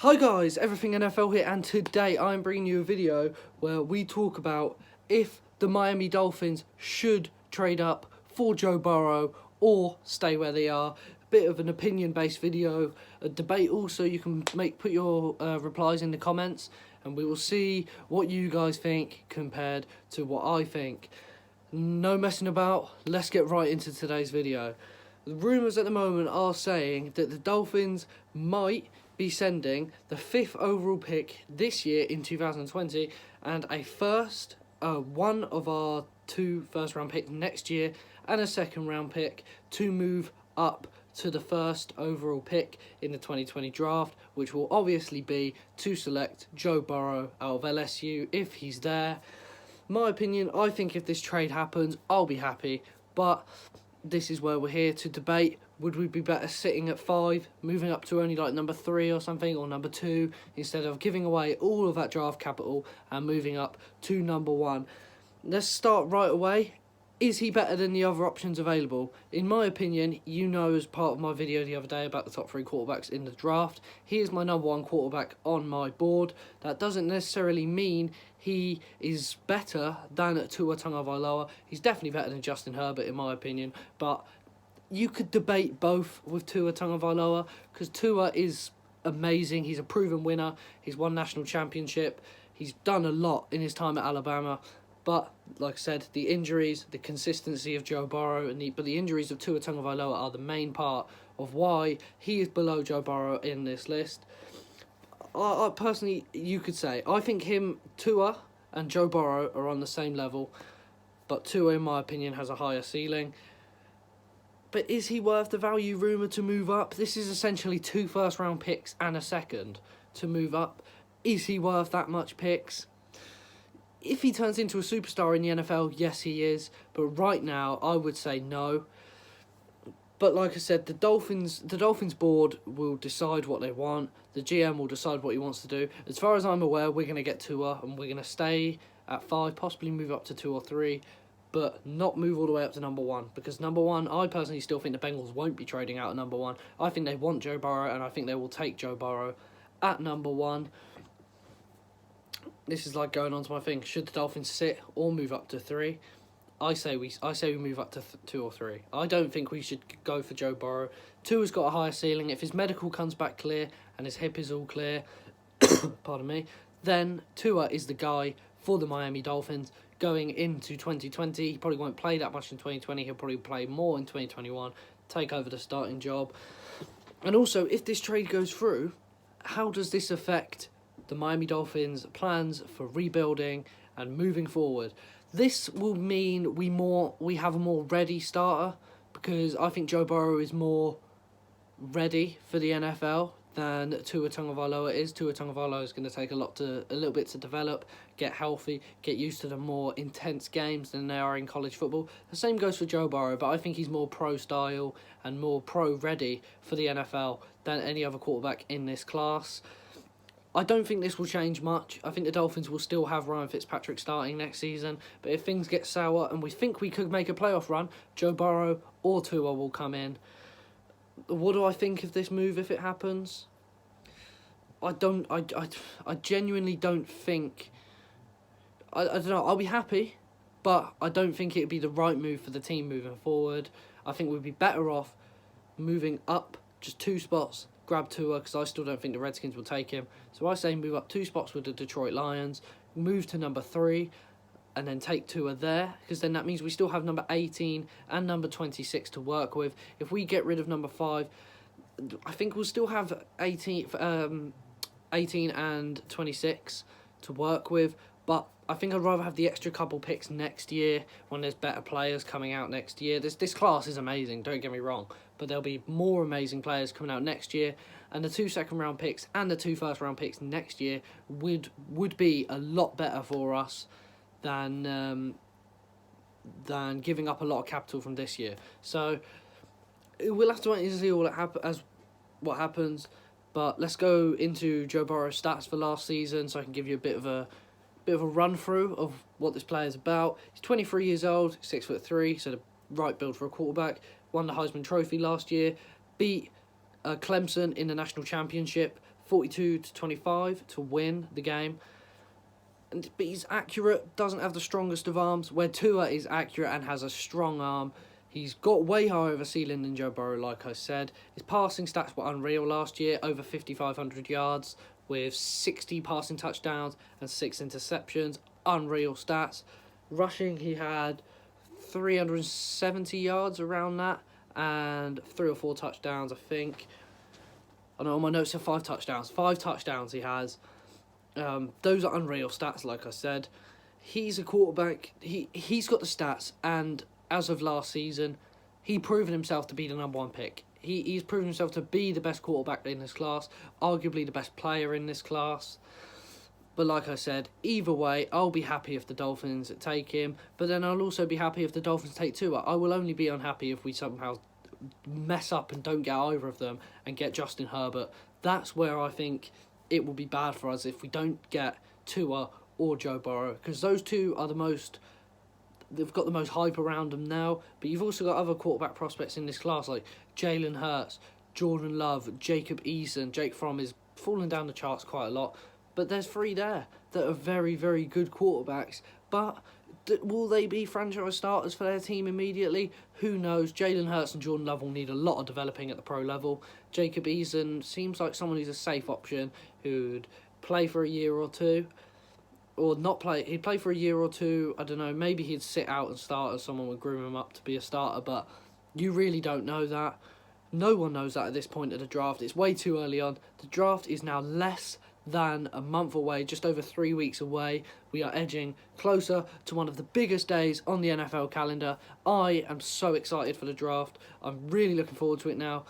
Hi guys, Everything NFL here, and today I'm bringing you a video where we talk about if the Miami Dolphins should trade up for Joe Burrow or stay where they are. Bit of an opinion-based video, a debate also. You can put your replies in the comments, and we will see what you guys think compared to what I think. No messing about, let's get right into today's video. The rumours at the moment are saying that the Dolphins might be sending the 5th overall pick this year in 2020 and one of our 2 first-round picks next year and a second-round pick to move up to the 1st overall pick in the 2020 draft, which will obviously be to select Joe Burrow out of LSU if he's there. My opinion, I think if this trade happens, I'll be happy, but this is where we're here to debate. Would we be better sitting at 5, moving up to only like number 3 or something, or number 2, instead of giving away all of that draft capital and moving up to number 1? Let's start right away. Is he better than the other options available? In my opinion, as part of my video the other day about the top 3 quarterbacks in the draft, he is my number 1 quarterback on my board. That doesn't necessarily mean he is better than Tua Tagovailoa. He's definitely better than Justin Herbert in my opinion, but you could debate both with Tua Tagovailoa because Tua is amazing. He's a proven winner. He's won national championship. He's done a lot in his time at Alabama. But, like I said, the injuries, the consistency of Joe Burrow, but the injuries of Tua Tagovailoa are the main part of why he is below Joe Burrow in this list. I personally, you could say, I think Tua and Joe Burrow are on the same level, but Tua, in my opinion, has a higher ceiling. But is he worth the value rumour to move up? This is essentially 2 first-round picks and a second to move up. Is he worth that much picks? If he turns into a superstar in the NFL, yes, he is. But right now, I would say no. But like I said, the Dolphins board will decide what they want. The GM will decide what he wants to do. As far as I'm aware, we're going to get Tua, and we're going to stay at 5, possibly move up to 2 or 3, but not move all the way up to number 1. Because number 1, I personally still think the Bengals won't be trading out at number 1. I think they want Joe Burrow, and I think they will take Joe Burrow at number 1. This is like going on to my thing. Should the Dolphins sit or move up to 3? I say we move up to 2 or 3. I don't think we should go for Joe Burrow. Tua's got a higher ceiling. If his medical comes back clear and his hip is all clear, pardon me, then Tua is the guy for the Miami Dolphins going into 2020. He probably won't play that much in 2020. He'll probably play more in 2021, take over the starting job. And also, if this trade goes through, how does this affect the Miami Dolphins' plans for rebuilding and moving forward? This will mean we have a more ready starter, because I think Joe Burrow is more ready for the NFL than Tua Tagovailoa is. Tua Tagovailoa is going to take a little bit to develop, get healthy, get used to the more intense games than they are in college football. The same goes for Joe Burrow, but I think he's more pro-style and more pro-ready for the NFL than any other quarterback in this class. I don't think this will change much. I think the Dolphins will still have Ryan Fitzpatrick starting next season. But if things get sour and we think we could make a playoff run, Joe Burrow or Tua will come in. What do I think of this move if it happens? I genuinely don't think... I don't know. I'll be happy, but I don't think it would be the right move for the team moving forward. I think we'd be better off moving up just 2 spots, grab Tua, because I still don't think the Redskins will take him. So I say move up 2 spots with the Detroit Lions, move to number 3, and then take Tua there, because then that means we still have number 18 and number 26 to work with. If we get rid of number 5, I think we'll still have 18 and 26 to work with, but I think I'd rather have the extra couple picks next year when there's better players coming out next year. This class is amazing, don't get me wrong, but there'll be more amazing players coming out next year, and the 2 second-round picks and the 2 first-round picks next year would be a lot better for us than giving up a lot of capital from this year. So we'll have to wait and see what happens. But let's go into Joe Burrow's stats for last season, so I can give you a bit of a run through of what this player is about. He's 23 years old, 6'3", so the right build for a quarterback. Won the Heisman Trophy last year, beat Clemson in the national championship, 42-25 to win the game. But he's accurate, doesn't have the strongest of arms, where Tua is accurate and has a strong arm. He's got way higher of a ceiling than Joe Burrow, like I said. His passing stats were unreal last year, over 5,500 yards with 60 passing touchdowns and 6 interceptions. Unreal stats. Rushing, he had 370 yards around that and 3 or 4 touchdowns, I think. I know on my notes are 5 touchdowns. 5 touchdowns he has. Those are unreal stats, like I said. He's a quarterback. He's got the stats, and as of last season, he's proven himself to be the #1 pick. He's proven himself to be the best quarterback in this class, arguably the best player in this class. But like I said, either way, I'll be happy if the Dolphins take him, but then I'll also be happy if the Dolphins take Tua. I will only be unhappy if we somehow mess up and don't get either of them and get Justin Herbert. That's where I think it will be bad for us if we don't get Tua or Joe Burrow, because those two are they've got the most hype around them now. But you've also got other quarterback prospects in this class like Jalen Hurts, Jordan Love, Jacob Eason. Jake Fromm is falling down the charts quite a lot, but there's 3 there that are very, very good quarterbacks. But will they be franchise starters for their team immediately? Who knows? Jalen Hurts and Jordan Love will need a lot of developing at the pro level. Jacob Eason seems like someone who's a safe option who'd play for a year or two. Or not play. He'd play for a year or two. I don't know. Maybe he'd sit out and start as someone would groom him up to be a starter. But you really don't know that. No one knows that at this point of the draft. It's way too early on. The draft is now less than a month away, just over 3 weeks away. We are edging closer to one of the biggest days on the NFL calendar. I am so excited for the draft. I'm really looking forward to it now.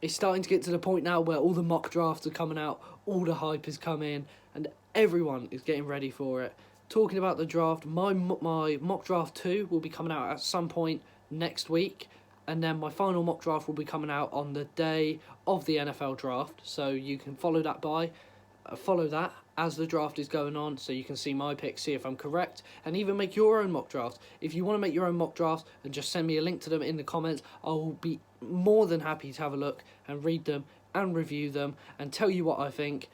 It's starting to get to the point now where all the mock drafts are coming out, all the hype is coming, and everyone is getting ready for it. Talking about the draft, my mock draft 2 will be coming out at some point next week, and then my final mock draft will be coming out on the day of the NFL draft, so you can follow that as the draft is going on, so you can see my picks, see if I'm correct, and even make your own mock draft. If you want to make your own mock drafts and just send me a link to them in the comments, I will be more than happy to have a look and read them and review them and tell you what I think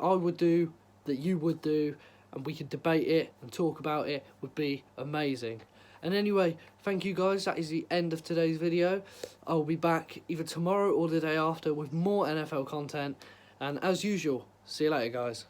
I would do, that you would do, and we could debate it and talk about it. Would be amazing. And anyway, thank you guys, that is the end of today's video. I will be back either tomorrow or the day after with more NFL content. And as usual, see you later, guys.